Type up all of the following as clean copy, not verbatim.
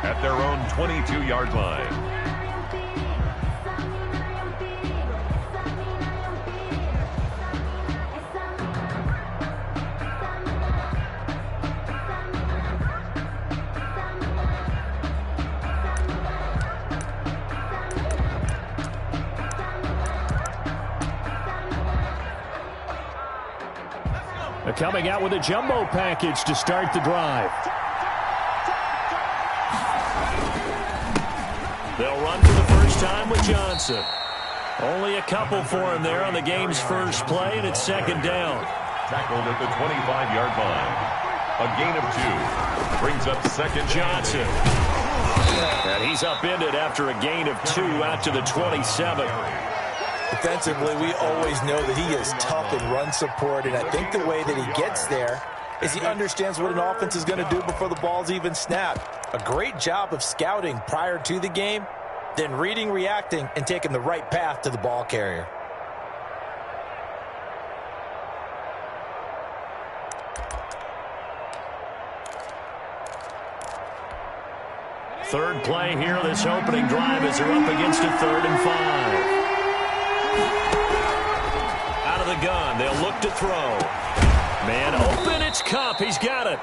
at their own 22-yard line. Coming out with a jumbo package to start the drive. They'll run for the first time with Johnson. Only a couple for him there on the game's first play, and it's second down. Tackled at the 25-yard line. A gain of 2. Brings up second. Johnson. And he's upended after a gain of 2 out to the 27. Defensively, we always know that he is tough in run support, and I think the way that he gets there is he understands what an offense is going to do before the ball's even snapped. A great job of scouting prior to the game, then reading, reacting, and taking the right path to the ball carrier. Third play here, this opening drive as they're up against a 3rd and 5. Out of the gun, they'll look to throw. Man open, it's Cup. He's got it.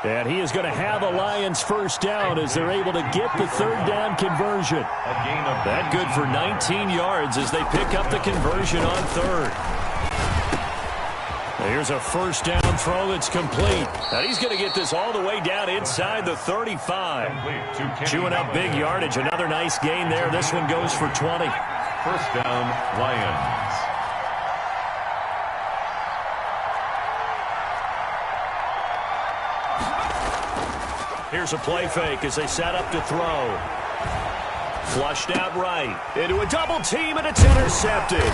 And he is going to have the Lions first down as they're able to get the 3rd down conversion. That good for 19 yards as they pick up the conversion on 3rd. Here's a first down throw that's complete. And he's going to get this all the way down inside the 35. Chewing up big yardage. Another nice gain there. This one goes for 20. First down, Lions. Here's a play fake as they set up to throw. Flushed out right. Into a double team, and it's intercepted.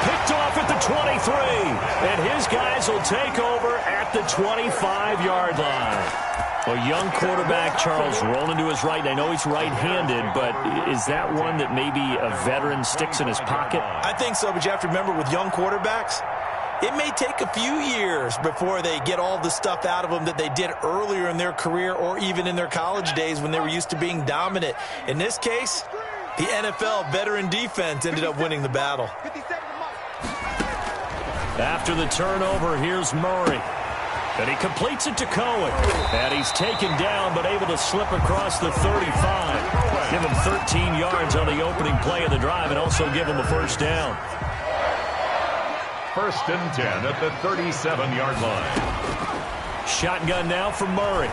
Picked off at the 23. And his guys will take over at the 25-yard line. A young quarterback, Charles, rolling to his right. I know he's right-handed, but is that one that maybe a veteran sticks in his pocket? I think so, but you have to remember with young quarterbacks, it may take a few years before they get all the stuff out of them that they did earlier in their career or even in their college days when they were used to being dominant. In this case, the NFL veteran defense ended up winning the battle. After the turnover, here's Murray. And he completes it to Cohen. And he's taken down but able to slip across the 35. Give him 13 yards on the opening play of the drive and also give him a first down. First and 10 at the 37-yard line. Shotgun now for Murray.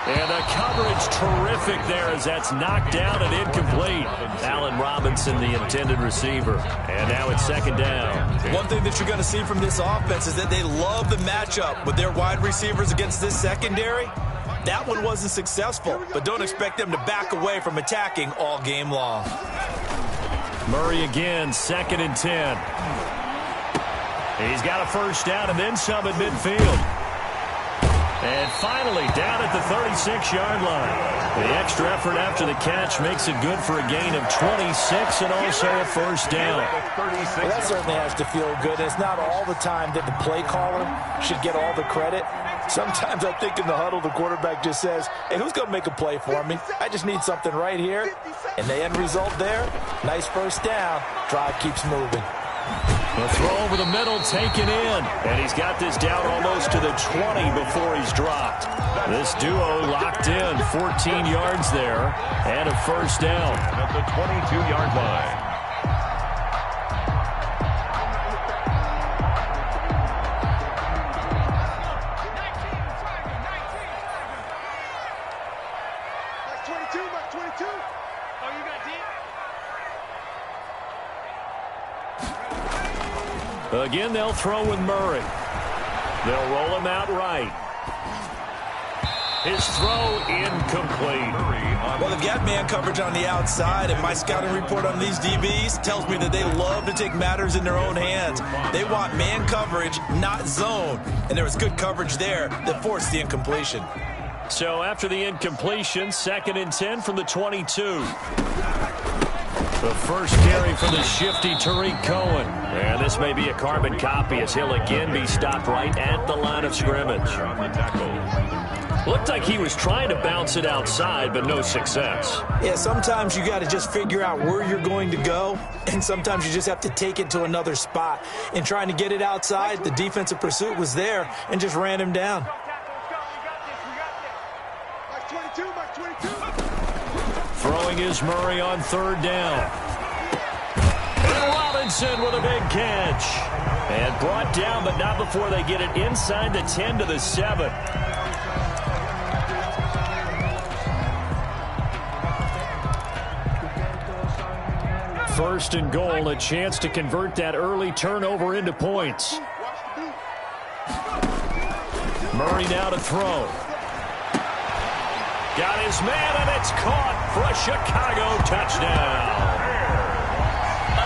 And the coverage terrific there as that's knocked down and incomplete. Allen Robinson, the intended receiver. And now it's second down. One thing that you're going to see from this offense is that they love the matchup with their wide receivers against this secondary. That one wasn't successful, but don't expect them to back away from attacking all game long. Murray again, second and 10. He's got a first down and then some at midfield. And finally, down at the 36-yard line. The extra effort after the catch makes it good for a gain of 26 and also a first down. Well, that certainly has to feel good. It's not all the time that the play caller should get all the credit. Sometimes I think in the huddle, the quarterback just says, hey, who's going to make a play for me? I just need something right here. And the end result there, nice first down. Drive keeps moving. The throw over the middle taken in. And he's got this down almost to the 20 before he's dropped. This duo locked in, 14 yards there, and a first down. At the 22-yard line. Again, they'll throw with Murray. They'll roll him out right. His throw incomplete. Well, they've got man coverage on the outside, and my scouting report on these DBs tells me that they love to take matters in their own hands. They want man coverage, not zone. And there was good coverage there that forced the incompletion. So after the incompletion, second and 10 from the 22. The first carry for the shifty Tariq Cohen. And this may be a carbon copy as he'll again be stopped right at the line of scrimmage. Looked like he was trying to bounce it outside, but no success. Yeah, sometimes you got to just figure out where you're going to go, and sometimes you just have to take it to another spot. In trying to get it outside, the defensive pursuit was there and just ran him down. Throwing is Murray on third down. And Robinson with a big catch. And brought down, but not before they get it inside the 10 to the 7. First and goal, a chance to convert that early turnover into points. Murray now to throw. Got his man, and it's caught for a Chicago touchdown.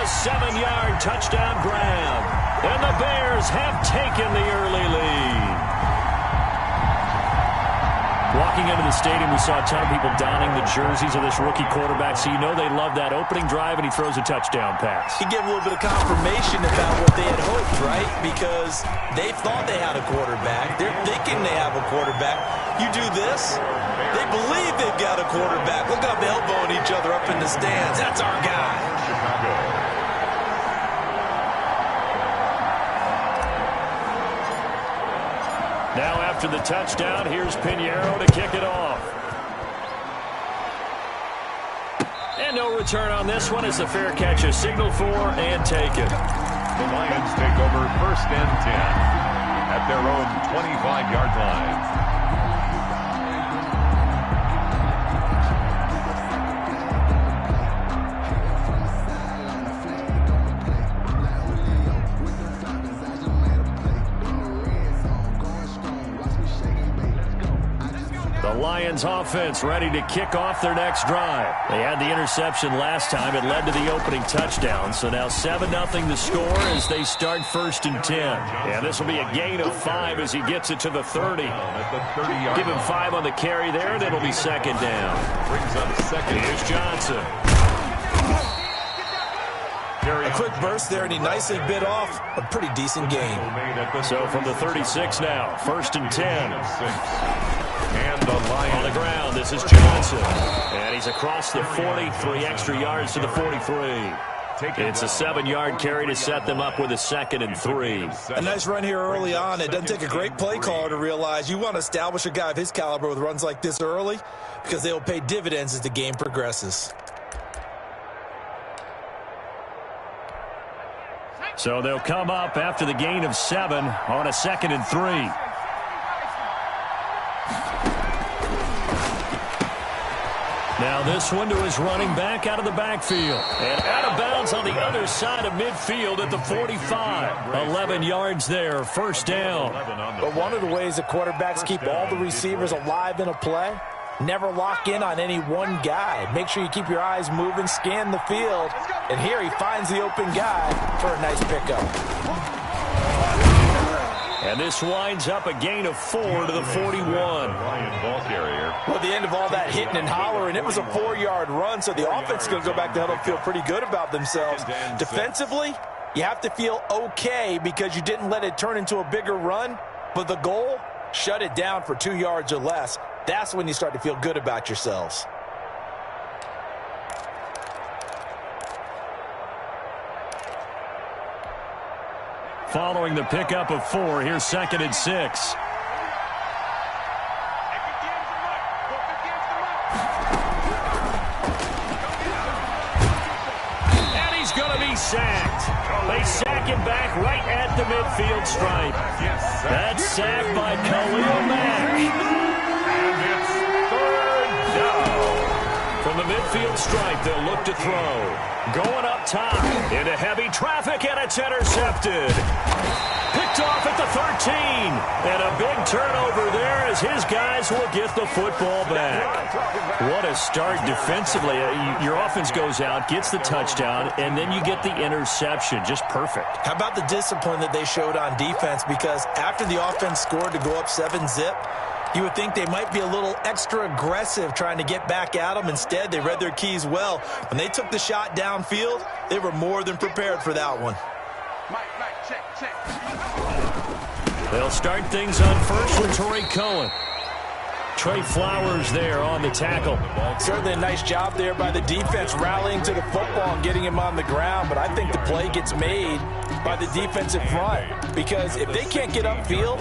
A 7-yard touchdown grab. And the Bears have taken the early lead. Walking into the stadium, we saw a ton of people donning the jerseys of this rookie quarterback, so you know they love that opening drive, and he throws a touchdown pass. He gave a little bit of confirmation about what they had hoped, right? Because they thought they had a quarterback. They're thinking they have a quarterback. You do this, they believe they've got a quarterback. Look up, elbowing each other up in the stands. That's our guy. Now after the touchdown, here's Pinheiro to kick it off. And no return on this one as the fair catch is signaled for and taken. The Lions take over first and 10 at their own 25-yard line. Lions offense ready to kick off their next drive. They had the interception last time. It led to the opening touchdown. So now 7-0 the score as they start first and 10. And this will be a gain of 5 as he gets it to the 30. Give him 5 on the carry there, and it'll be second down. Brings up second. Here's Johnson. A quick burst there, and he nicely bit off a pretty decent gain. So from the 36 now, first and 10. And the Lions on the ground, this is Johnson. And he's across the 40, 3 extra yards to the 43. It's a 7-yard carry to set them up with a second and 3. A nice run here early on. It doesn't take a great play caller to realize you want to establish a guy of his caliber with runs like this early because they will pay dividends as the game progresses. So they'll come up after the gain of 7 on a second and 3. Now this one to his running back out of the backfield. And out of bounds on the other side of midfield at the 45. 11 yards there, first down. But one of the ways the quarterbacks keep all the receivers alive in a play, never lock in on any one guy. Make sure you keep your eyes moving, scan the field. And here he finds the open guy for a nice pickup. And this winds up a gain of 4 to the 41. Well, at the end of all that hitting and hollering, it was a 4-yard run, so the offense is going to go back to huddle and feel pretty good about themselves. Defensively, you have to feel okay because you didn't let it turn into a bigger run, but the goal, shut it down for 2 yards or less. That's when you start to feel good about yourselves. Following the pickup of 4, here's second and 6. And he's going to be sacked. They sack him back right at the midfield stripe. That's sacked by Khalil Mack. And it's third down. From the midfield stripe, they'll look to throw. Going up top into heavy traffic, and it's intercepted. Picked off at the 13. And a big turnover there as his guys will get the football back. What a start defensively. Your offense goes out, gets the touchdown, and then you get the interception. Just perfect. How about the discipline that they showed on defense? Because after the offense scored to go up 7-zip, you would think they might be a little extra aggressive trying to get back at them. Instead, they read their keys well. When they took the shot downfield, they were more than prepared for that one. They'll start things on first with Torrey Cohen. Trey Flowers there on the tackle. Certainly a nice job there by the defense rallying to the football and getting him on the ground, but I think the play gets made by the defensive front because if they can't get upfield,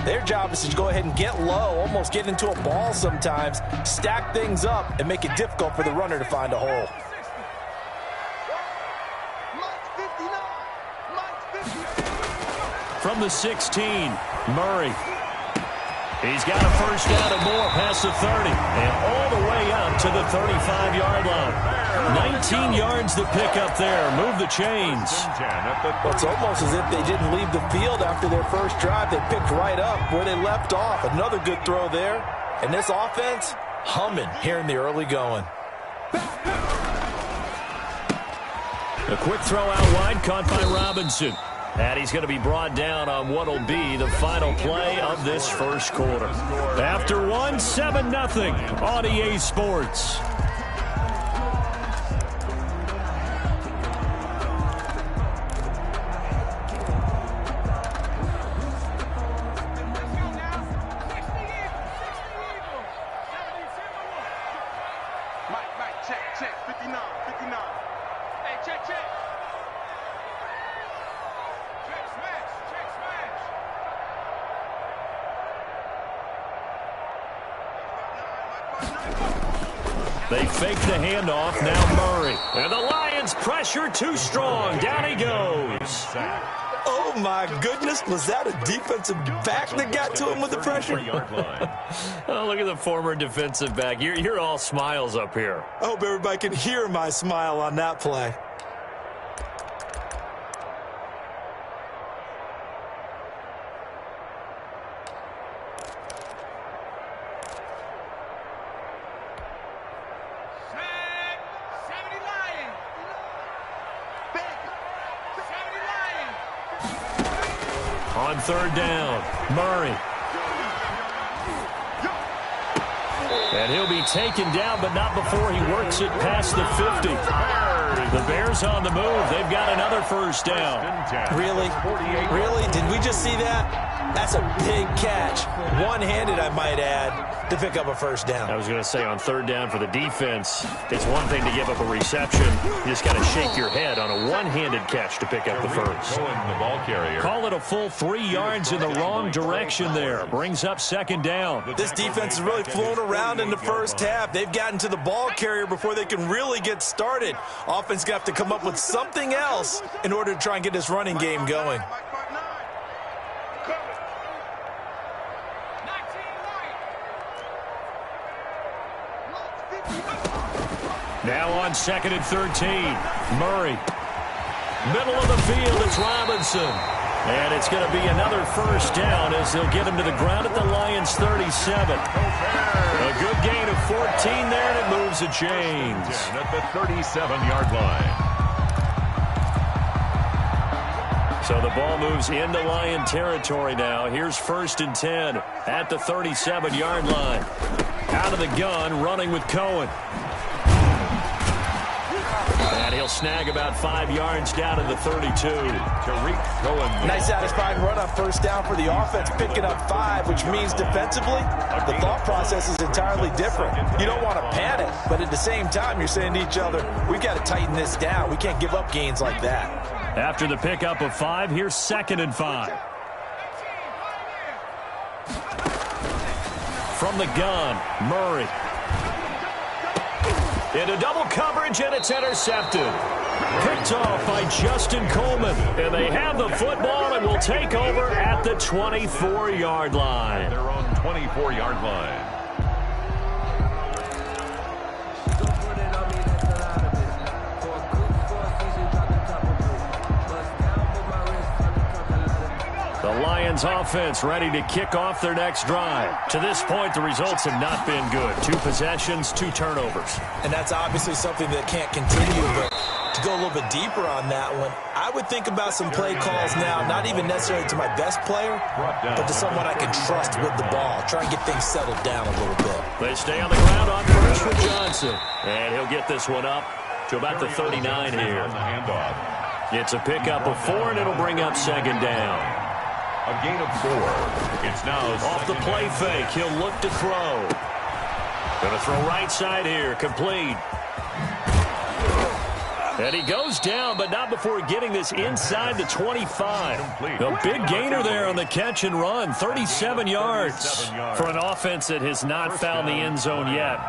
their job is to go ahead and get low, almost get into a ball sometimes, stack things up, and make it difficult for the runner to find a hole. From the 16, Murray. He's got a first down and more past the 30 and all the way up to the 35-yard line. 19 yards to pick up there. Move the chains. Well, it's almost as if they didn't leave the field after their first drive. They picked right up where they left off. Another good throw there. And this offense, humming here in the early going. A quick throw out wide, caught by Robinson. And he's going to be brought down on what will be the final play of this first quarter. After one, 7-0 on EA Sports. Check, 59. Hey, check. Check smash. They fake the handoff, now Murray. And the Lions pressure too strong. Down he goes. Oh, my goodness. Was that a defensive back that got to him with the pressure? Oh, look at the former defensive back. You're all smiles up here. I hope everybody can hear my smile on that play. On third down, Murray. And he'll be taken down, but not before he works it past the 50. The Bears on the move. They've got another first down. Really? Did we just see that? That's a big catch. One-handed, I might add, to pick up a first down. I was going to say on third down for the defense, it's one thing to give up a reception. You just got to shake your head on a one-handed catch to pick up the first. Call it a full 3 yards in the wrong direction there. Brings up second down. This defense has really flown around in the first half. They've gotten to the ball carrier before they can really get started. Offense got to come up with something else in order to try and get this running game going. Now on 2nd and 13, Murray. Middle of the field, it's Robinson. And it's going to be another first down as they'll get him to the ground at the Lions' 37. A good gain of 14 there, and it moves the chains. At the 37-yard line. So the ball moves into Lion territory now. Here's 1st and 10 at the 37-yard line. Out of the gun, running with Cohen. And he'll snag about 5 yards down to the 32. Tariq Cohen. Nice satisfying run on first down for the offense, picking up 5, which means defensively, the thought process is entirely different. You don't want to panic, but at the same time, you're saying to each other, we've got to tighten this down. We can't give up gains like that. After the pickup of 5, here's 2nd and 5. From the gun, Murray. Into double coverage, and it's intercepted. Picked off by Justin Coleman. And they have the football and will take over at the 24-yard line. Their own 24-yard line. The Lions offense ready to kick off their next drive. To this point, the results have not been good. 2 possessions, 2 turnovers. And that's obviously something that can't continue, but to go a little bit deeper on that one, I would think about some play calls now, not even necessarily to my best player, but to someone I can trust with the ball. Try and get things settled down a little bit. They stay on the ground on first with Johnson. And he'll get this one up to about the 39 here. It's a pickup of 4, and it'll bring up 2nd down. A gain of 4. It's now off the play fake. He'll look to throw. Going to throw right side here. Complete. And he goes down, but not before getting this inside the 25. A big gainer there on the catch and run. 37 yards for an offense that has not found the end zone yet.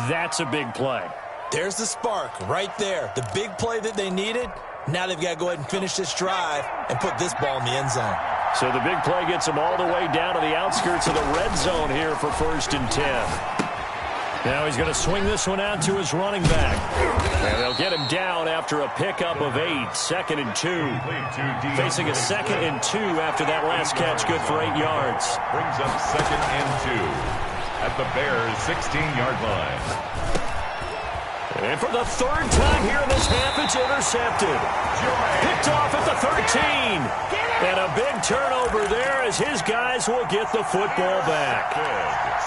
That's a big play. There's the spark right there. The big play that they needed. Now they've got to go ahead and finish this drive and put this ball in the end zone. So the big play gets them all the way down to the outskirts of the red zone here for 1st and 10. Now he's going to swing this one out to his running back. And they'll get him down after a pickup of 8. 2nd and 2. Facing a 2nd and 2 after that last catch. Good for 8 yards. Brings up 2nd and 2 at the Bears' 16-yard line. And for the 3rd time here in this half, it's intercepted. Picked off at the 13. And a big turnover there as his guys will get the football back.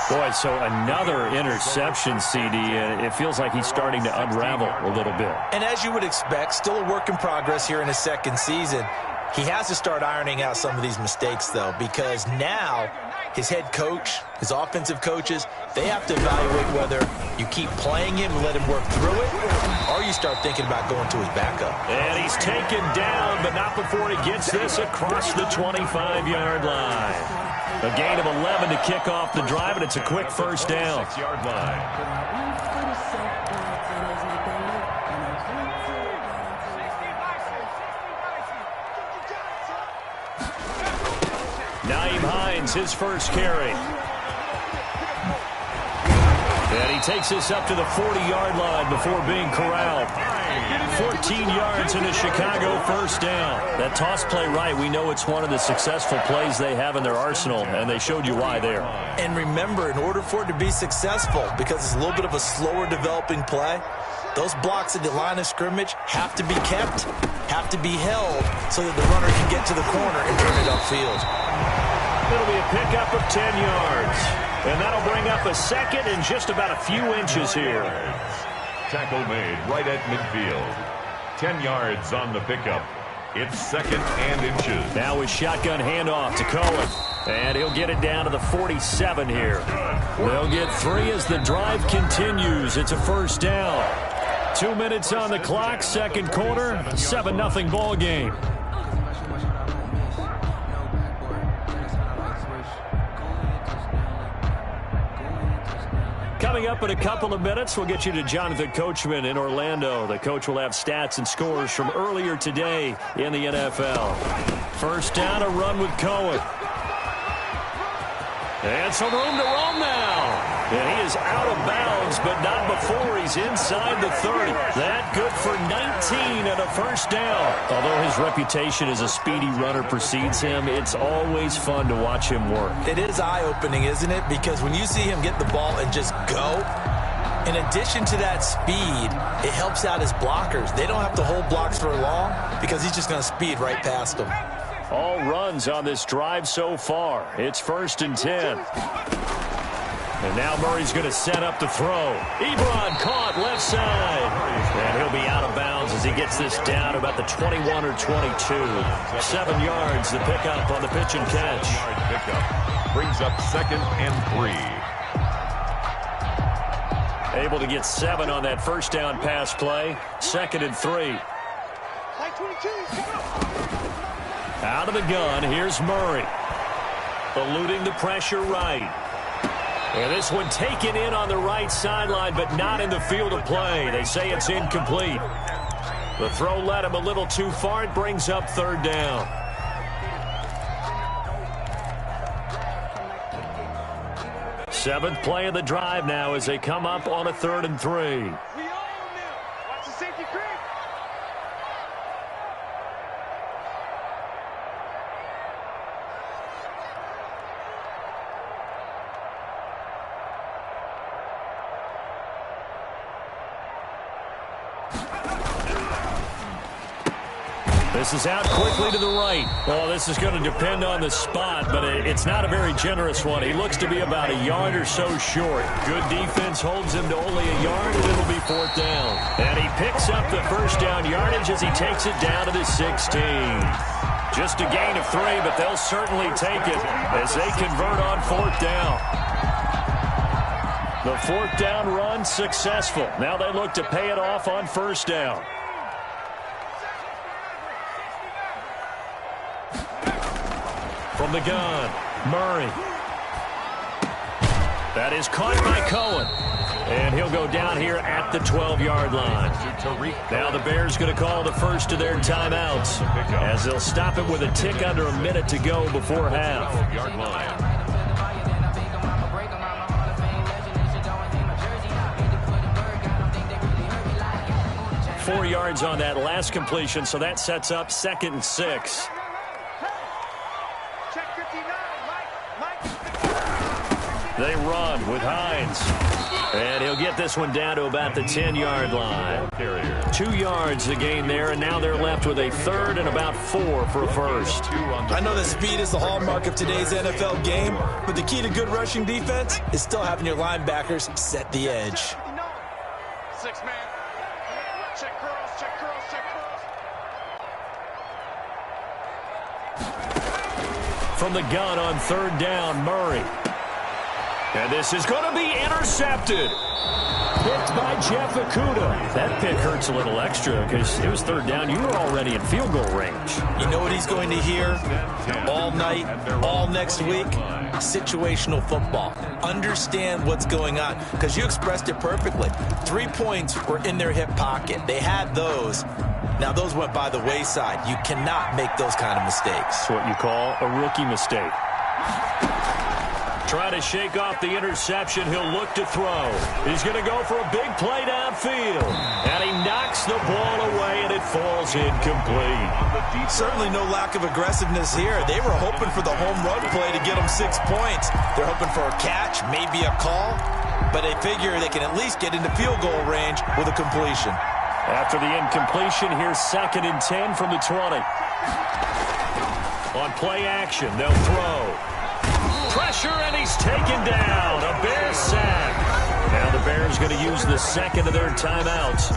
Boy, so another interception, CD. It feels like he's starting to unravel a little bit. And as you would expect, still a work in progress here in his 2nd season. He has to start ironing out some of these mistakes, though, because now his head coach, his offensive coaches, they have to evaluate whether you keep playing him and let him work through it, or you start thinking about going to his backup. And he's taken down, but not before he gets this across the 25-yard line. A gain of 11 to kick off the drive, and it's a quick 1st down. 6-yard line. Naeem Hines, his first carry. And he takes this up to the 40-yard line before being corralled. 14 yards in a Chicago 1st down. That toss play right, we know it's one of the successful plays they have in their arsenal, and they showed you why there. And remember, in order for it to be successful, because it's a little bit of a slower developing play, those blocks at the line of scrimmage have to be kept, have to be held, so that the runner can get to the corner and turn it upfield. It'll be a pickup of 10 yards. And that'll bring up a 2nd and just about a few inches here. Tackle made right at midfield. 10 yards on the pickup. It's 2nd and inches. Now with shotgun handoff to Cohen. And he'll get it down to the 47 here. They'll get 3 as the drive continues. It's a 1st down. 2 minutes on the clock, 2nd quarter, 7-0 ball game. Coming up in a couple of minutes, we'll get you to Jonathan Coachman in Orlando. The coach will have stats and scores from earlier today in the NFL. 1st down, a run with Cohen. And some room to roam now. And he is out of bounds, but not before he's inside the 30. That good for 19 and a 1st down. Although his reputation as a speedy runner precedes him, it's always fun to watch him work. It is eye-opening, isn't it? Because when you see him get the ball and just go, in addition to that speed, it helps out his blockers. They don't have to hold blocks for long because he's just going to speed right past them. All runs on this drive so far. It's 1st and 10. And now Murray's going to set up the throw. Ebron caught left side. And he'll be out of bounds as he gets this down about the 21 or 22. 7 yards the pickup on the pitch and catch. Pickup brings up 2nd and 3. Able to get 7 on that 1st down pass play. 2nd and 3. Out of the gun, here's Murray. Eluding the pressure right. And this one taken in on the right sideline, but not in the field of play. They say it's incomplete. The throw led him a little too far. It brings up 3rd down. Seventh play of the drive now as they come up on a 3rd and 3. This is out quickly to the right. Well, this is going to depend on the spot, but it's not a very generous one. He looks to be about a yard or so short. Good defense holds him to only a yard, and it'll be 4th down. And he picks up the first down yardage as he takes it down to the 16. Just a gain of 3, but they'll certainly take it as they convert on 4th down. The 4th down run successful. Now they look to pay it off on 1st down. From the gun, Murray. That is caught by Cohen. And he'll go down here at the 12-yard line. Now the Bears going to call the first of their timeouts as they'll stop it with a tick under a minute to go before half. 12-yard line. 4 yards on that last completion, so that sets up 2nd and 6. They run with Hines. And he'll get this one down to about the 10-yard line. 2 yards the gain there, and now they're left with a 3rd and about 4 for a first. I know that speed is the hallmark of today's NFL game, but the key to good rushing defense is still having your linebackers set the edge. 6-man. Check curls, check curls, check curls. From the gun on 3rd down, Murray. And this is going to be intercepted. Picked by Jeff Okudah. That pick hurts a little extra because it was 3rd down. You were already in field goal range. You know what he's going to hear all night, all next week? Situational football. Understand what's going on because you expressed it perfectly. 3 points were in their hip pocket. They had those. Now, those went by the wayside. You cannot make those kind of mistakes. It's what you call a rookie mistake. Trying to shake off the interception. He'll look to throw. He's going to go for a big play downfield. And he knocks the ball away, and it falls incomplete. Certainly no lack of aggressiveness here. They were hoping for the home run play to get them 6 points. They're hoping for a catch, maybe a call. But they figure they can at least get into field goal range with a completion. After the incompletion, here's 2nd and 10 from the 20. On play action, they'll throw. Pressure, and he's taken down. A Bears sack. Now the Bears going to use the 2nd of their timeouts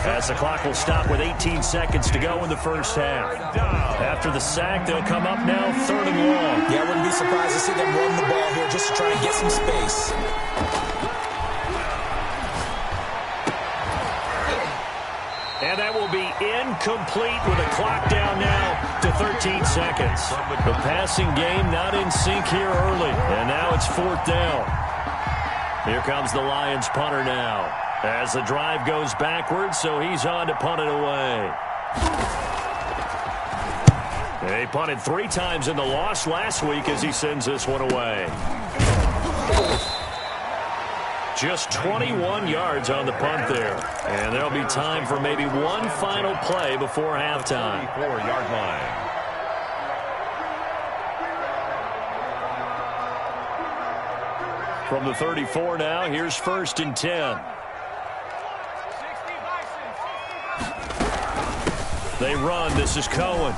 as the clock will stop with 18 seconds to go in the first half. After the sack, they'll come up now 3rd and long. Yeah, I wouldn't be surprised to see them run the ball here just to try and get some space. And that will be incomplete with a clock down now to 13 seconds. The passing game not in sync here early. And now it's 4th down. Here comes the Lions punter now. As the drive goes backwards, so he's on to punt it away. They punted 3 times in the loss last week as he sends this one away. Just 21 yards on the punt there. And there'll be time for maybe one final play before halftime. 34-yard line. From the 34 now, here's 1st and 10. They run. This is Cohen.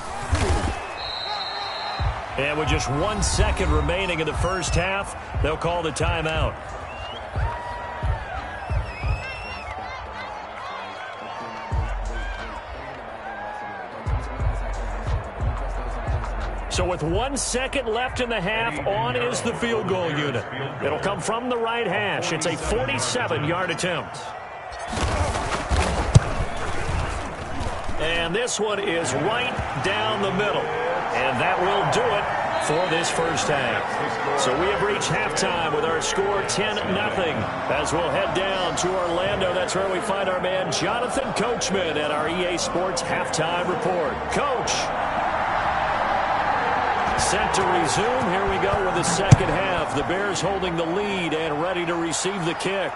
And with just 1 second remaining in the first half, they'll call the timeout. So with 1 second left in the half, on is the field goal unit. It'll come from the right hash. It's a 47-yard attempt. And this one is right down the middle. And that will do it for this first half. So we have reached halftime with our score 10-0 as we'll head down to Orlando. That's where we find our man Jonathan Coachman at our EA Sports Halftime Report. Coach. Set to resume. Here we go with the second half. The Bears holding the lead and ready to receive the kick.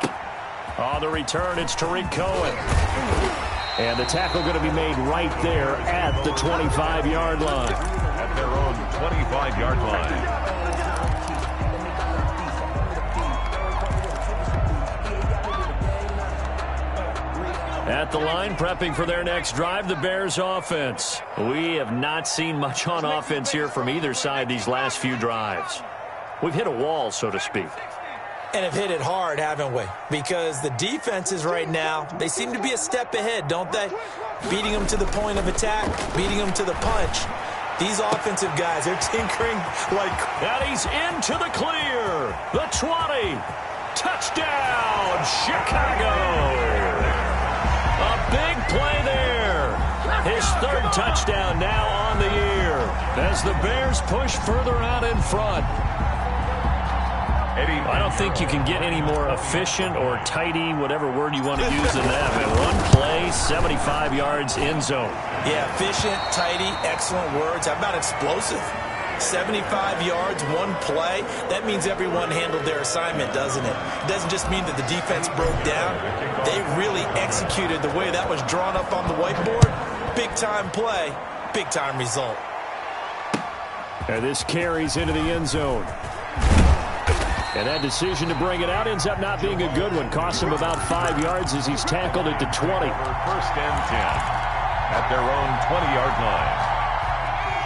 On the return, it's Tariq Cohen. And the tackle going to be made right there at the 25-yard line. At their own 25-yard line. At the line, prepping for their next drive, the Bears offense. We have not seen much on offense here from either side these last few drives. We've hit a wall, so to speak. And have hit it hard, haven't we? Because the defenses right now, they seem to be a step ahead, don't they? Beating them to the point of attack, beating them to the punch. These offensive guys, they're tinkering like... And he's into the clear. The 20. Touchdown, Chicago. A big play there. His third touchdown now on the year as the Bears push further out in front. I don't think you can get any more efficient or tidy, whatever word you want to use in that. Man, one play, 75 yards, end zone. Yeah, efficient, tidy, excellent words. How about explosive? 75 yards, one play. That means everyone handled their assignment, doesn't it? It doesn't just mean that the defense broke down. They really executed the way that was drawn up on the whiteboard. Big-time play, big-time result. And this carries into the end zone. And that decision to bring it out ends up not being a good one. Cost him about 5 yards as he's tackled at the 20. First and 10 at their own 20-yard line.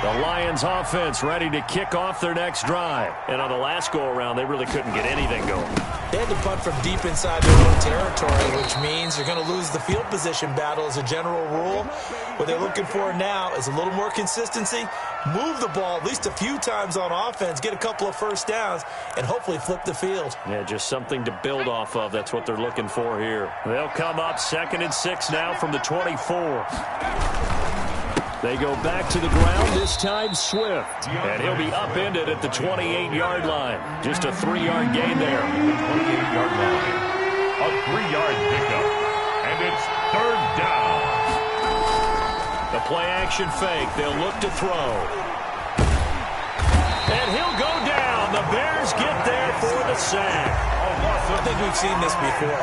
The Lions offense ready to kick off their next drive. And on the last go-around, they really couldn't get anything going. They had to punt from deep inside their own territory, which means you're going to lose the field position battle as a general rule. What they're looking for now is a little more consistency, move the ball at least a few times on offense, get a couple of first downs, and hopefully flip the field. Yeah, just something to build off of. That's what they're looking for here. They'll come up 2nd and 6 now from the 24. They go back to the ground, this time Swift. And he'll be upended at the 28-yard line. Just a 3-yard gain there. The 28-yard line. A 3-yard pickup. And it's 3rd down. The play-action fake. They'll look to throw. And he'll go down. The Bears get there for the sack. I think we've seen this before.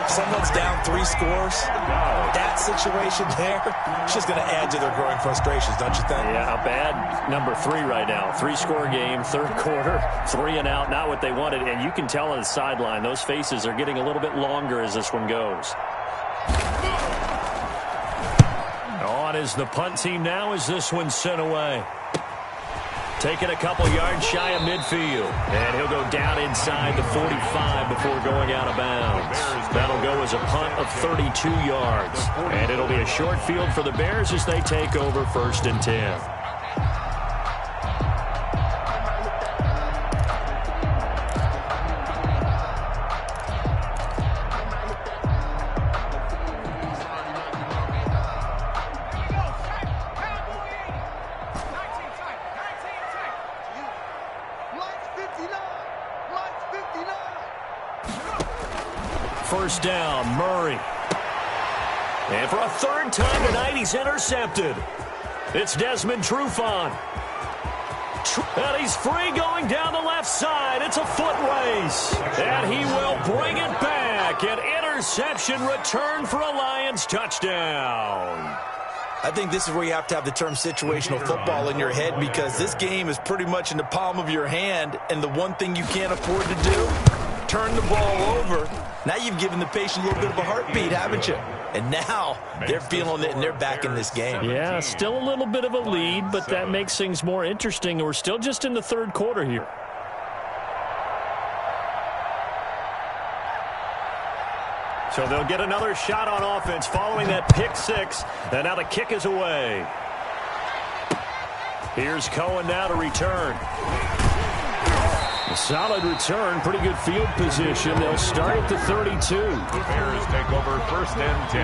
Someone's down 3 scores. That situation there, it's just going to add to their growing frustrations, don't you think? Yeah, a bad number 3 right now. 3-score game, 3rd quarter, 3 and out, not what they wanted. And you can tell on the sideline, those faces are getting a little bit longer as this one goes. On is the punt team now as this one's sent away. Taking a couple yards shy of midfield. And he'll go down inside the 45 before going out of bounds. That'll go as a punt of 32 yards. And it'll be a short field for the Bears as they take over 1st and 10. First down, Murray. And for a 3rd time tonight, he's intercepted. It's Desmond Trufant. And he's free going down the left side. It's a foot race. And he will bring it back. An interception return for a Lions touchdown. I think this is where you have to have the term situational football in your head, because this game is pretty much in the palm of your hand, and the one thing you can't afford to do, turn the ball over. Now you've given the patient a little bit of a heartbeat, haven't you? And now they're feeling it, and they're back in this game. Yeah, still a little bit of a lead, but that makes things more interesting. We're still just in the 3rd quarter here. So they'll get another shot on offense following that pick 6. And now the kick is away. Here's Cohen now to return. A solid return, pretty good field position. They'll start at the 32. The Bears take over 1st and 10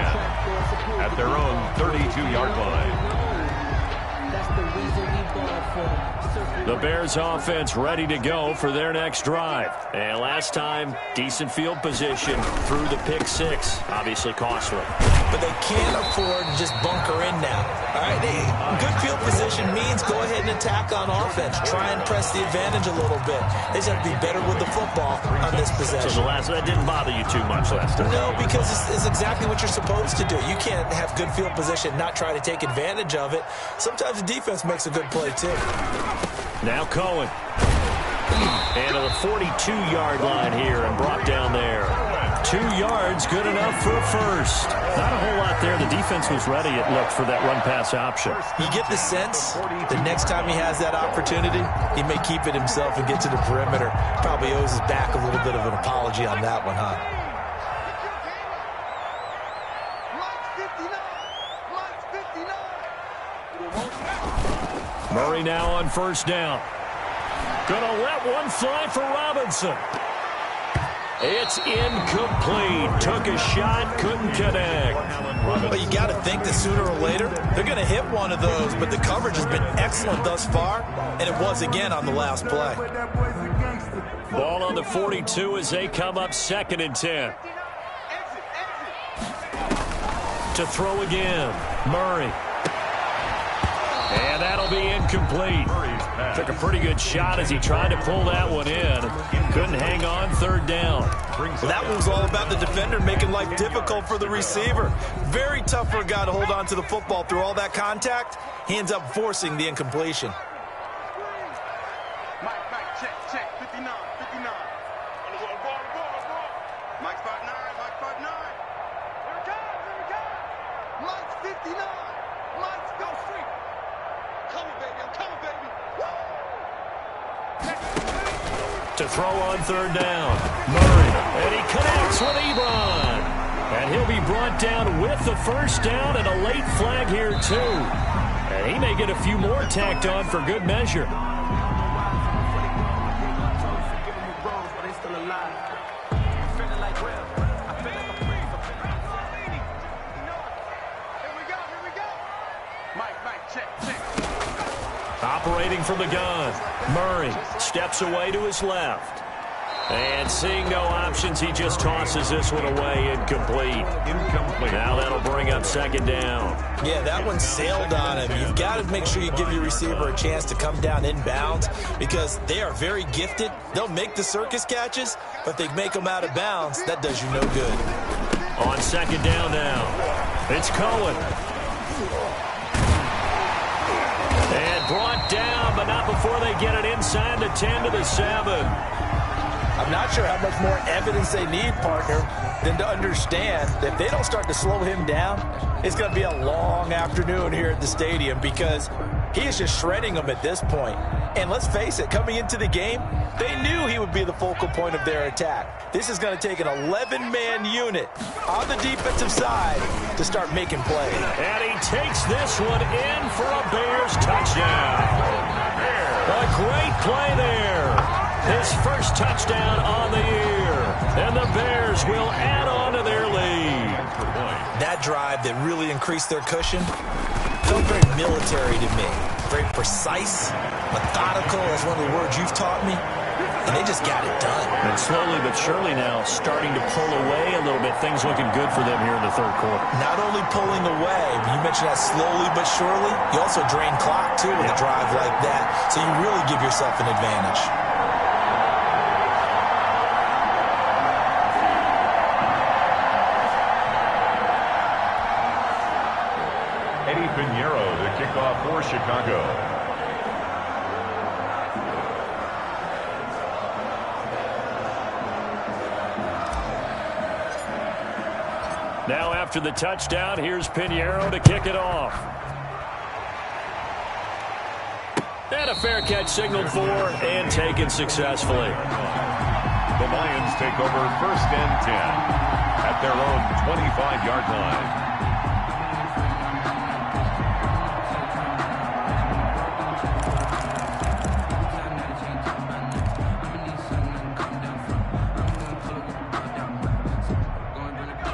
at their own 32-yard line. The Bears offense ready to go for their next drive. And last time, decent field position through the pick 6. Obviously costly. But they can't afford to just bunker in now. All right, good field position means go ahead and attack on offense. Try and press the advantage a little bit. They just have to be better with the football on this possession. So that didn't bother you too much last time? No, because it's exactly what you're supposed to do. You can't have good field position, not try to take advantage of it. Sometimes the defense makes a good play, too. Now Cohen. And to the 42-yard line here and brought down there. 2 yards, good enough for a first. Not a whole lot there. The defense was ready, it looked, for that run-pass option. You get the sense the next time he has that opportunity, he may keep it himself and get to the perimeter. Probably owes his back a little bit of an apology on that one, huh? Murray now on first down. Gonna let one fly for Robinson. It's incomplete. Took a shot, couldn't connect. Well, you got to think that sooner or later, they're going to hit one of those, but the coverage has been excellent thus far, and it was again on the last play. Ball on the 42 as they come up 2nd and 10. To throw again, Murray. And that'll be incomplete. Took a pretty good shot as he tried to pull that one in. Couldn't hang on, 3rd down. That one was all about the defender making life difficult for the receiver. Very tough for a guy to hold on to the football through all that contact. He ends up forcing the incompletion. Mike, check, 59. Mike's 5'9", Mike's 5'9". Here it comes. Mike's 59. Mike's go street. Coming, baby, I'm coming, baby. To throw on 3rd down, Murray, and he connects with Ebron. And he'll be brought down with the first down and a late flag here, too. And he may get a few more tacked on for good measure. Operating from the gun, Murray steps away to his left. And seeing no options, he just tosses this one away, incomplete. Now that'll bring up 2nd down. Yeah, that one sailed on him. You've got to make sure you give your receiver a chance to come down inbounds because they are very gifted. They'll make the circus catches, but they make them out of bounds. That does you no good. On 2nd down now, it's Cohen. And brought down, but not before they get it inside the 10 to the 7. I'm not sure how much more evidence they need, partner, than to understand that if they don't start to slow him down, it's going to be a long afternoon here at the stadium because he is just shredding them at this point. And let's face it, coming into the game, they knew he would be the focal point of their attack. This is going to take an 11-man unit on the defensive side to start making plays. And he takes this one in for a Bears touchdown. A great play there. His first touchdown on the year. And the Bears will add on to their lead. That drive that really increased their cushion felt very military to me. Very precise, methodical, that's one of the words you've taught me. And they just got it done. And slowly but surely now starting to pull away a little bit. Things looking good for them here in the 3rd quarter. Not only pulling away, but you mentioned that slowly but surely. You also drain clock, too, with a drive like that. So you really give yourself an advantage. Pinheiro, the kickoff for Chicago. Now after the touchdown, here's Pinheiro to kick it off. And a fair catch signaled for and taken successfully. The Lions take over 1st and 10 at their own 25-yard line.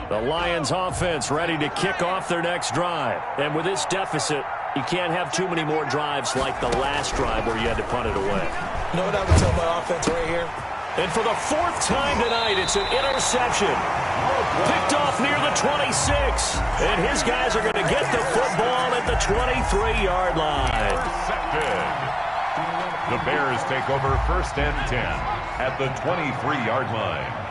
The Lions offense ready to kick off their next drive. And with this deficit, you can't have too many more drives like the last drive where you had to punt it away. You know what I would tell my offense right here? And for the 4th time tonight, it's an interception. Picked off near the 26. And his guys are going to get the football at the 23-yard line. Intercepted. The Bears take over 1st and 10 at the 23-yard line.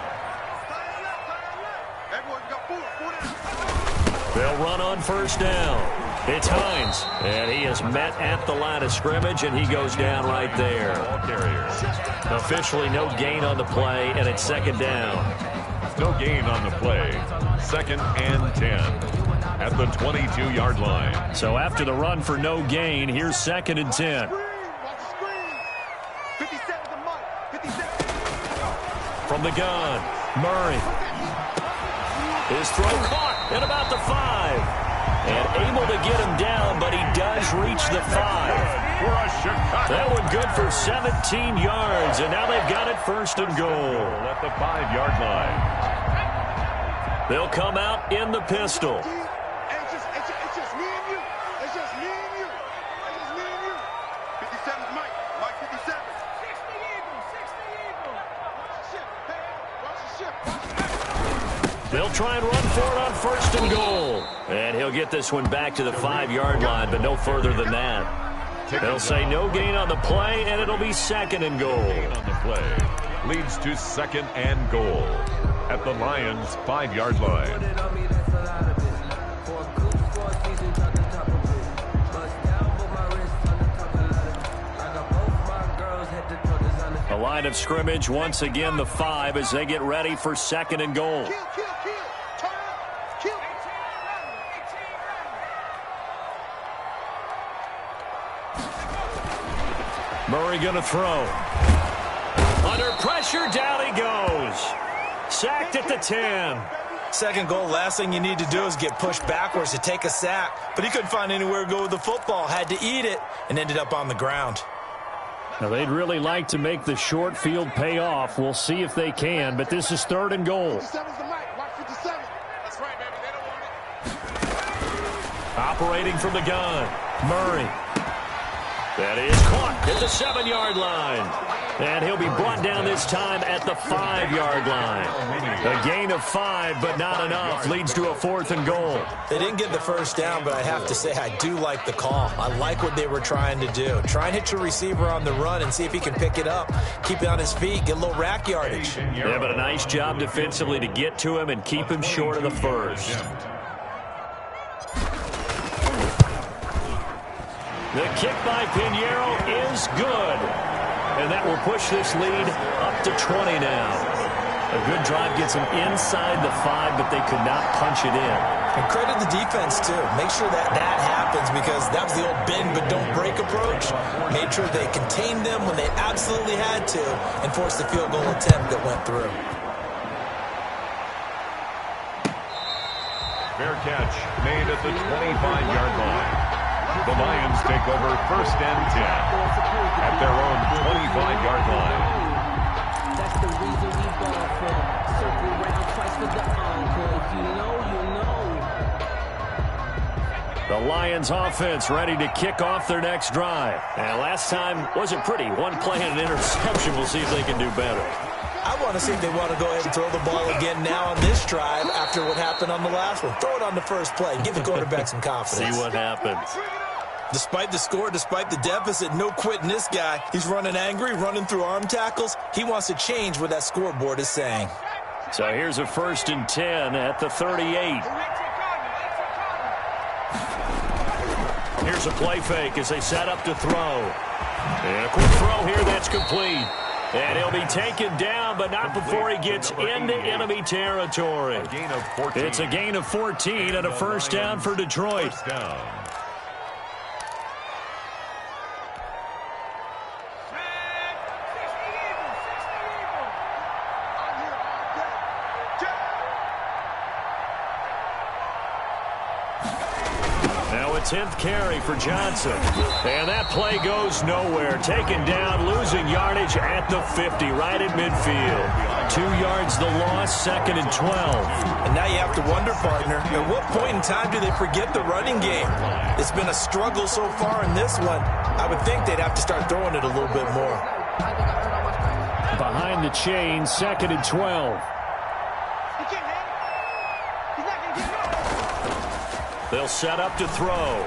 They'll run on first down. It's Hines, and he is met at the line of scrimmage, and he goes down right there. Officially no gain on the play, and it's second down. No gain on the play. 2nd and 10 at the 22-yard line. So after the run for no gain, here's 2nd and 10. From the gun, Murray. His throw caught at about the 5. And able to get him down, but he does reach the 5. That one good for 17 yards, and now they've got it 1st and goal. At the 5-yard line. They'll come out in the pistol. It's just me and you. It's just me and you. It's just me and you. 57's Mike. Mike 57. 60 Eagles. 60 Eagles. Watch the ship. Watch the ship. They'll try and run for it on 1st and goal. And he'll get this one back to the 5-yard line, but no further than that. They'll say no gain on the play, and it'll be 2nd and goal. On the play leads to 2nd and goal at the Lions' 5-yard line. The line of scrimmage, once again the 5 as they get ready for 2nd and goal. Murray going to throw. Under pressure, down he goes. Sacked at the 10. 2nd goal, last thing you need to do is get pushed backwards to take a sack. But he couldn't find anywhere to go with the football. Had to eat it and ended up on the ground. Now, they'd really like to make the short field pay off. We'll see if they can, but this is 3rd and goal. 57's the Mike. Watch 57. That's right, baby. They don't want it. Operating from the gun, Murray. That is caught at the 7-yard line. And he'll be brought down this time at the 5-yard line. A gain of 5, but not enough. Leads to a 4th and goal. They didn't get the 1st down, but I have to say I do like the call. I like what they were trying to do. Try and hit your receiver on the run and see if he can pick it up. Keep it on his feet, get a little rack yardage. Yeah, but a nice job defensively to get to him and keep him short of the 1st. The kick by Pinheiro is good. And that will push this lead up to 20 now. A good drive gets them inside the 5, but they could not punch it in. And credit the defense, too. Make sure that happens because that was the old bend but don't break approach. Made sure they contained them when they absolutely had to and forced the field goal attempt that went through. Fair catch made at the 25-yard line. The Lions take over 1st and 10 at their own 25-yard line. That's the reason we ball for. Circle round twice for the encore. If you know, you know. The Lions offense ready to kick off their next drive. And last time wasn't pretty. One play and an interception. We'll see if they can do better. I want to see if they want to go ahead and throw the ball again now on this drive after what happened on the last one. Throw it on the first play. Give the quarterback some confidence. See what happens. Despite the score, despite the deficit, no quitting this guy. He's running angry, running through arm tackles. He wants to change what that scoreboard is saying. So here's a 1st and 10 at the 38. Here's a play fake as they set up to throw. And a quick throw here that's complete. And he'll be taken down, but not before he gets into enemy territory. It's a gain of 14 and a 1st down for Detroit. First down. Now a 10th carry for Johnson. And that play goes nowhere. Taken down, losing yardage at the 50, right at midfield. 2 yards the loss, 2nd and 12. And now you have to wonder, partner, at what point in time do they forget the running game? It's been a struggle so far in this one. I would think they'd have to start throwing it a little bit more. Behind the chain, 2nd and 12. They'll set up to throw.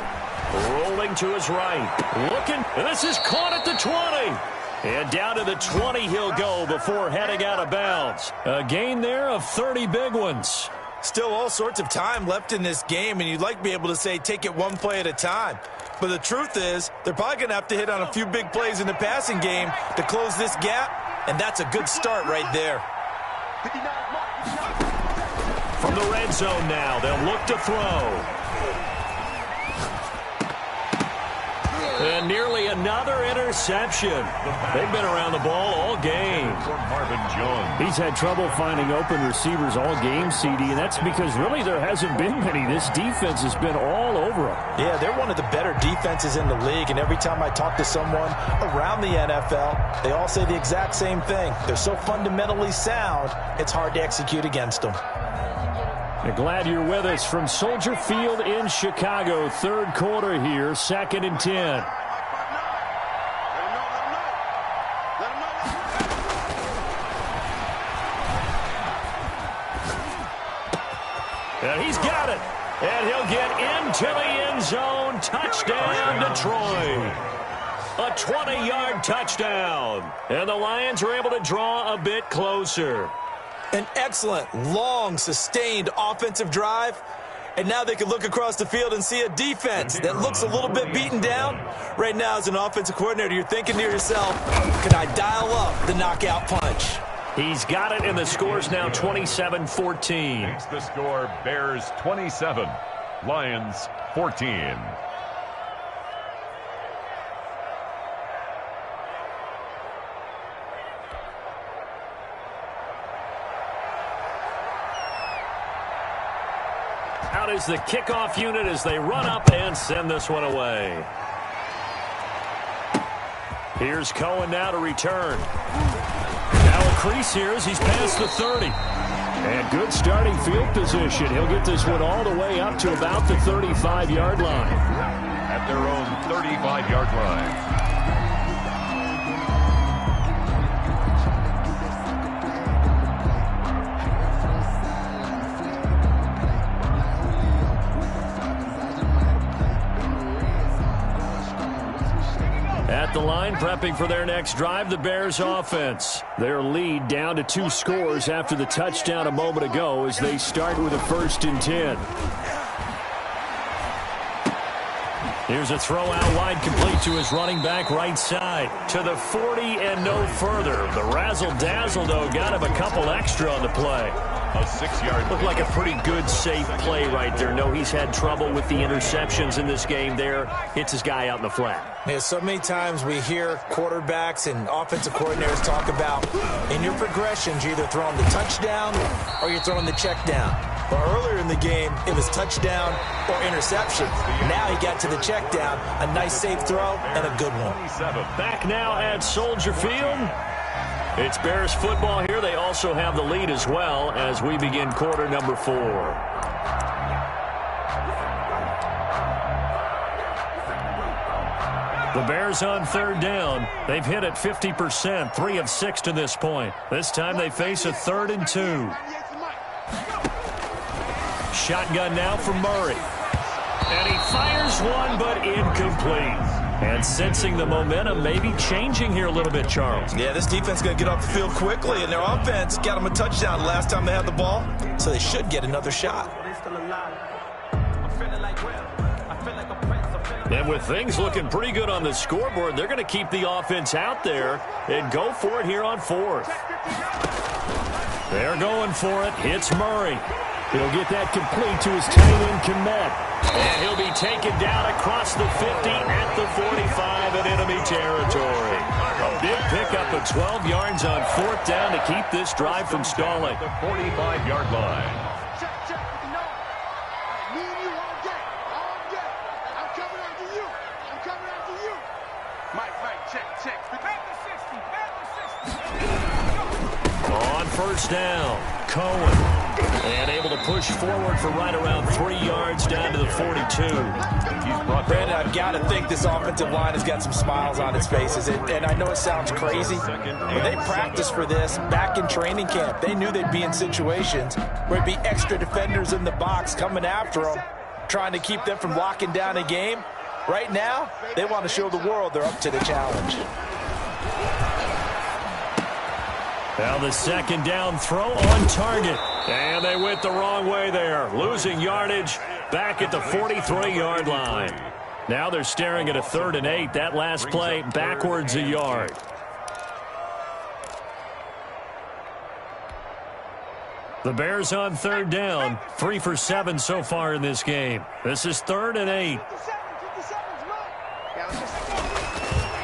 Rolling to his right. Looking. This is caught at the 20. And down to the 20 he'll go before heading out of bounds. A gain there of 30 big ones. Still all sorts of time left in this game, and you'd like to be able to say take it one play at a time. But the truth is, they're probably going to have to hit on a few big plays in the passing game to close this gap, and that's a good start right there. 59 Mark. From the red zone now, they'll look to throw. And nearly another interception. They've been around the ball all game. For Marvin Jones. He's had trouble finding open receivers all game, CD, and that's because really there hasn't been many. This defense has been all over them. Yeah, they're one of the better defenses in the league, and every time I talk to someone around the NFL, they all say the exact same thing. They're so fundamentally sound, it's hard to execute against them. I'm glad you're with us from Soldier Field in Chicago. Third quarter here, 2nd and 10. And he's got it. And he'll get into the end zone. Touchdown, Detroit. A 20-yard touchdown. And the Lions are able to draw a bit closer. An excellent, long, sustained offensive drive. And now they can look across the field and see a defense that looks a little bit beaten down. Right now, as an offensive coordinator, you're thinking to yourself, can I dial up the knockout punch? He's got it, and the score's now 27-14. Makes the score Bears 27, Lions 14. Out is the kickoff unit as they run up and send this one away. Here's Cohen now to return. Now a crease here as he's past the 30. And good starting field position. He'll get this one all the way up to about the 35-yard line. At their own 35-yard line. At the line, prepping for their next drive, the Bears offense. Their lead down to 2 scores after the touchdown a moment ago as they start with a 1st and 10. Here's a throw out wide, complete to his running back right side. To the 40 and no further. The razzle-dazzle, though, got him a couple extra on the play. A 6-yard. Looked like a pretty good, safe play right there. No, he's had trouble with the interceptions in this game there. Hits his guy out in the flat. Yeah, so many times we hear quarterbacks and offensive coordinators talk about in your progressions, you're either throwing the touchdown or you're throwing the check down. But earlier in the game, it was touchdown or interception. Now he got to the check down, a nice safe throw, and a good one. Back now at Soldier Field. It's Bears football here. They also have the lead as well as we begin quarter number 4. The Bears on 3rd down. They've hit it 50%, 3 of 6 to this point. This time they face a 3rd and 2. Shotgun now for Murray. And he fires one, but incomplete. And sensing the momentum maybe changing here a little bit, Charles. Yeah, this defense is going to get off the field quickly, and their offense got them a touchdown last time they had the ball, so they should get another shot. And with things looking pretty good on the scoreboard, they're going to keep the offense out there and go for it here on 4th. They're going for it. Hits Murray. He'll get that complete to his tight end, Kmet. And he'll be taken down across the 50 at the 45 in enemy territory. A big pickup of 12 yards on 4th down to keep this drive from stalling. The 45-yard line. Check, check. Me and you all day. All day. I'm coming after you. I'm coming after you. Mike, check. Back to 60. Back to 60. On 1st down, Cohen. And able to push forward for right around 3 yards down to the 42. Brandon, I've got to think this offensive line has got some smiles on its faces. And I know it sounds crazy, but they practiced for this back in training camp. They knew they'd be in situations where it'd be extra defenders in the box coming after them, trying to keep them from locking down a game. Right now, they want to show the world they're up to the challenge. Now the 2nd down throw on target. And they went the wrong way there. Losing yardage back at the 43-yard line. Now they're staring at a 3rd and 8. That last play backwards a yard. The Bears on third down, 3 for 7 so far in this game. This is 3rd and 8.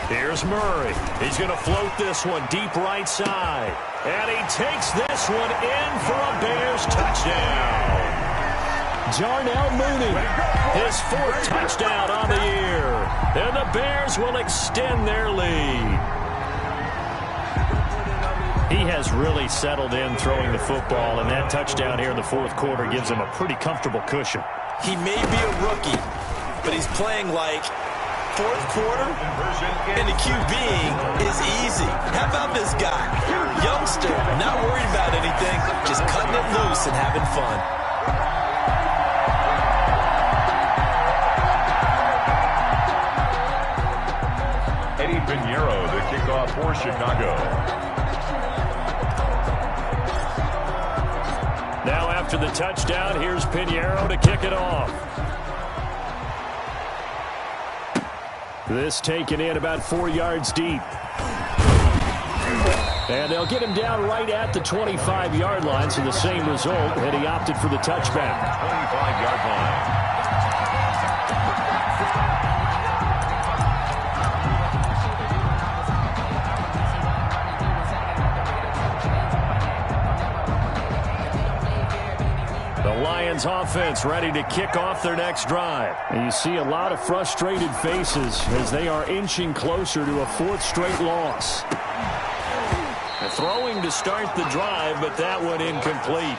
Here's Murray. He's going to float this one deep right side. And he takes this one in for a Bears touchdown. Darnell Mooney, his 4th touchdown on the year. And the Bears will extend their lead. He has really settled in throwing the football, and that touchdown here in the 4th quarter gives him a pretty comfortable cushion. He may be a rookie, but he's playing like 4th quarter, and the QBing is easy. How about this guy? Youngster, not worried about anything, just cutting it loose and having fun. Eddie Pinheiro, the kickoff for Chicago. Now after the touchdown, here's Pinheiro to kick it off. This taken in about 4 yards deep. And they'll get him down right at the 25-yard line, so the same result, and he opted for the touchback. 25-yard line. Lions offense ready to kick off their next drive. And you see a lot of frustrated faces as they are inching closer to a 4th straight loss. Throwing to start the drive, but that one incomplete.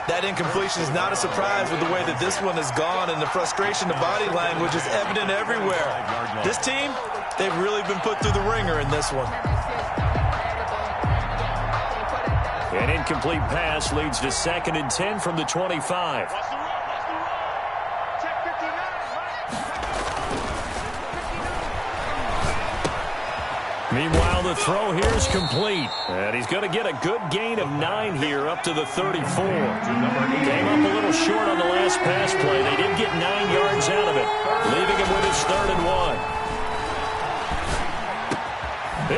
That incompletion is not a surprise with the way that this one has gone, and the frustration, the body language is evident everywhere. This team, they've really been put through the ringer in this one. An incomplete pass leads to 2nd and 10 from the 25. Meanwhile, the throw here is complete. And he's going to get a good gain of 9 here up to the 34. Came up a little short on the last pass play. They did get 9 yards out of it, leaving him with his 3rd and 1.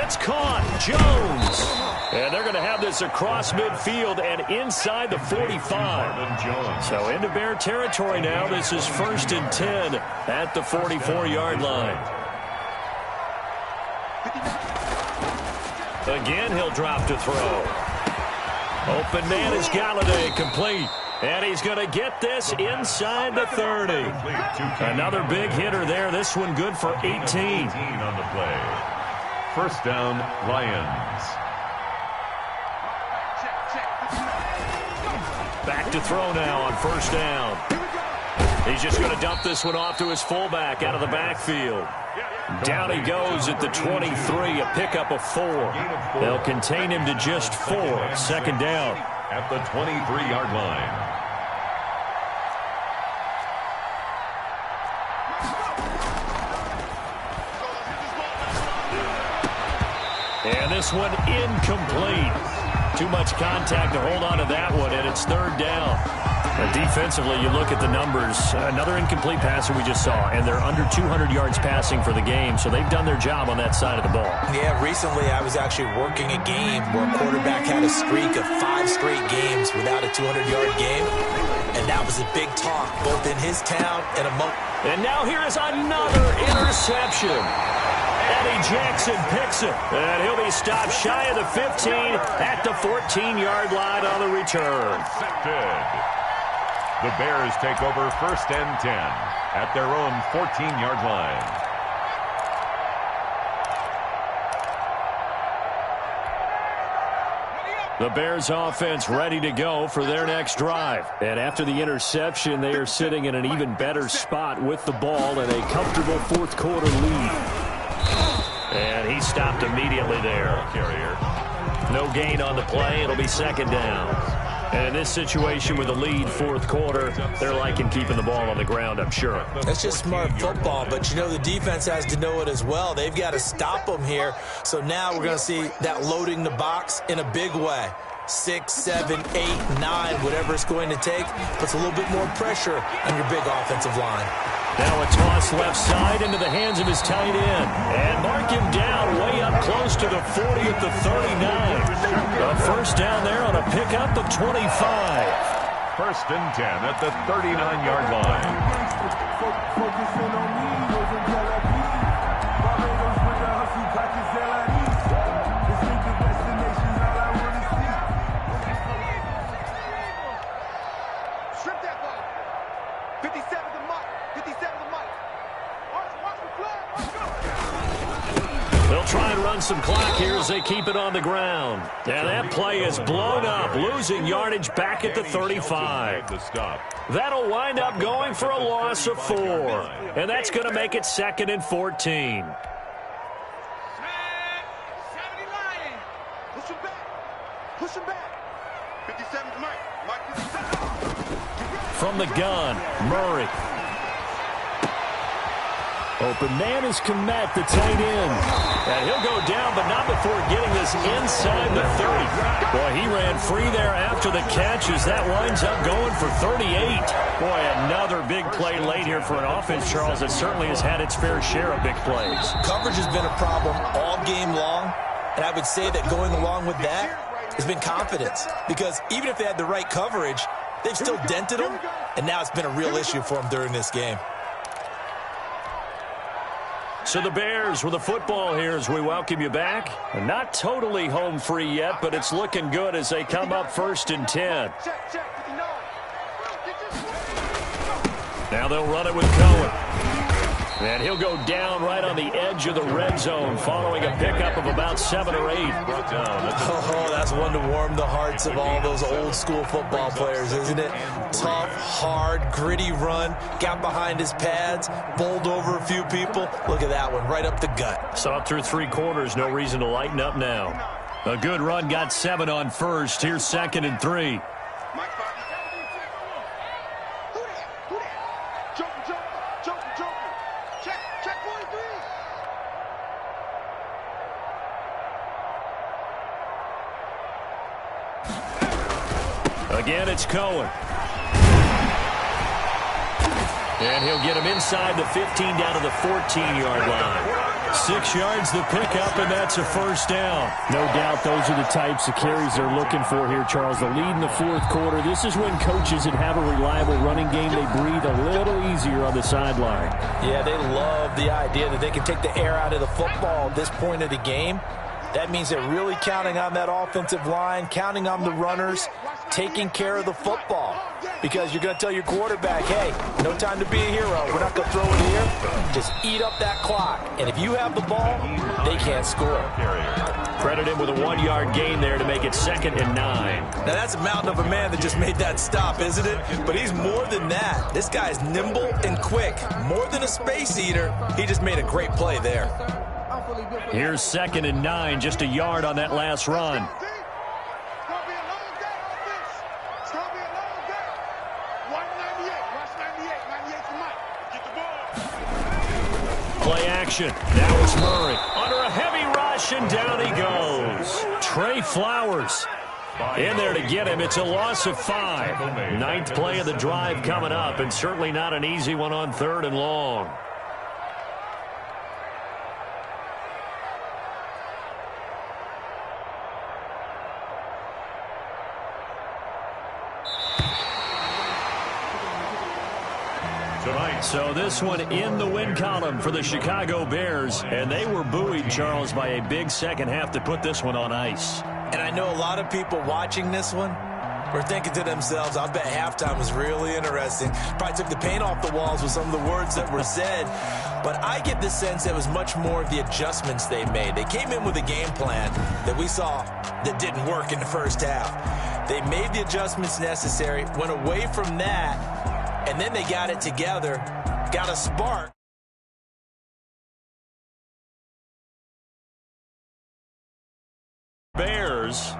It's caught. Jones. And they're going to have this across midfield and inside the 45. So into Bear territory now. This is 1st and 10 at the 44-yard line. Again, he'll drop to throw. Open man is Galladay, complete. And he's going to get this inside the 30. Another big hitter there. This one good for 18. 18 on the play. 1st down, Lions. Back to throw now on 1st down. He's just going to dump this one off to his fullback out of the backfield. Down he goes at the 23, a pickup of 4. They'll contain him to just 4. 2nd down. At the 23-yard line. And this one incomplete. Too much contact to hold on to that one, and it's 3rd down. And defensively, you look at the numbers. Another incomplete pass that we just saw, and they're under 200 yards passing for the game, so they've done their job on that side of the ball. Yeah, recently I was actually working a game where a quarterback had a streak of 5 straight games without a 200-yard game, and that was a big talk, both in his town and among... And now here is another interception. Eddie Jackson picks it, and he'll be stopped shy of the 15 at the 14-yard line on the return. The Bears take over 1st and 10 at their own 14-yard line. The Bears offense ready to go for their next drive. And after the interception, they are sitting in an even better spot with the ball and a comfortable 4th quarter lead. And he stopped immediately there. Carrier. No gain on the play. It'll be 2nd down. And in this situation with a lead 4th quarter, they're liking keeping the ball on the ground, I'm sure. That's just smart football, but you know the defense has to know it as well. They've got to stop them here. So now we're going to see that loading the box in a big way. 6, 7, 8, 9, whatever it's going to take, puts a little bit more pressure on your big offensive line. Now a toss left side into the hands of his tight end. And mark him down way up close goes to the 40 at the 39. A first down there on a pickup of 25. First and 10 at the 39-yard line. Strip that ball. 57 to Mike. 57 to Mike. Watch the flag. Let's go. They'll try and run some clock here as they keep it on the ground. And that play is blown up, losing yardage back at the 35. That'll wind up going for a loss of 4. And that's going to make it 2nd and 14. Push him back. Push him back. 57 to Mike. Mike 57. From the gun, Murray. Open man is Komet, the tight end. And he'll go down, but not before getting this inside the 30. Boy, he ran free there after the catch as that winds up going for 38. Boy, another big play late here for an offense, Charles, that certainly has had its fair share of big plays. Coverage has been a problem all game long, and I would say that going along with that has been confidence. Because even if they had the right coverage, they've still dented them, and now it's been a real issue for them during this game. So the Bears with the football here as we welcome you back. Not totally home free yet, but it's looking good as they come up 1st and 10. Now they'll run it with Cohen. And he'll go down right on the edge of the red zone following a pickup of about 7 or 8. Oh, that's one to warm the hearts of all those old school football players, isn't it? Tough, hard, gritty run, got behind his pads, bowled over a few people. Look at that one, right up the gut. Saw it through 3 quarters, no reason to lighten up now. A good run, got 7 on first. Here's 2nd and 3. Again, it's Cohen. And he'll get him inside the 15 down to the 14-yard line. 6 yards the pickup, and that's a first down. No doubt those are the types of carries they're looking for here, Charles. The lead in the 4th quarter. This is when coaches that have a reliable running game, they breathe a little easier on the sideline. Yeah, they love the idea that they can take the air out of the football at this point of the game. That means they're really counting on that offensive line, counting on the runners, taking care of the football. Because you're going to tell your quarterback, hey, no time to be a hero. We're not going to throw it here. Just eat up that clock. And if you have the ball, they can't score. Credit him with a 1-yard gain there to make it 2nd and 9. Now, that's a mountain of a man that just made that stop, isn't it? But he's more than that. This guy's nimble and quick. More than a space eater. He just made a great play there. Here's 2nd and 9, just a yard on that last run. Play action. Now it's Murray. Under a heavy rush, and down he goes. Trey Flowers in there to get him. It's a loss of 5. 9th play of the drive coming up, and certainly not an easy one on 3rd and long. So this one in the win column for the Chicago Bears, and they were buoyed, Charles, by a big second half to put this one on ice. And I know a lot of people watching this one were thinking to themselves, I bet halftime was really interesting. Probably took the paint off the walls with some of the words that were said. But I get the sense it was much more of the adjustments they made. They came in with a game plan that we saw that didn't work in the first half. They made the adjustments necessary, went away from that, and then they got it together, got a spark. Bears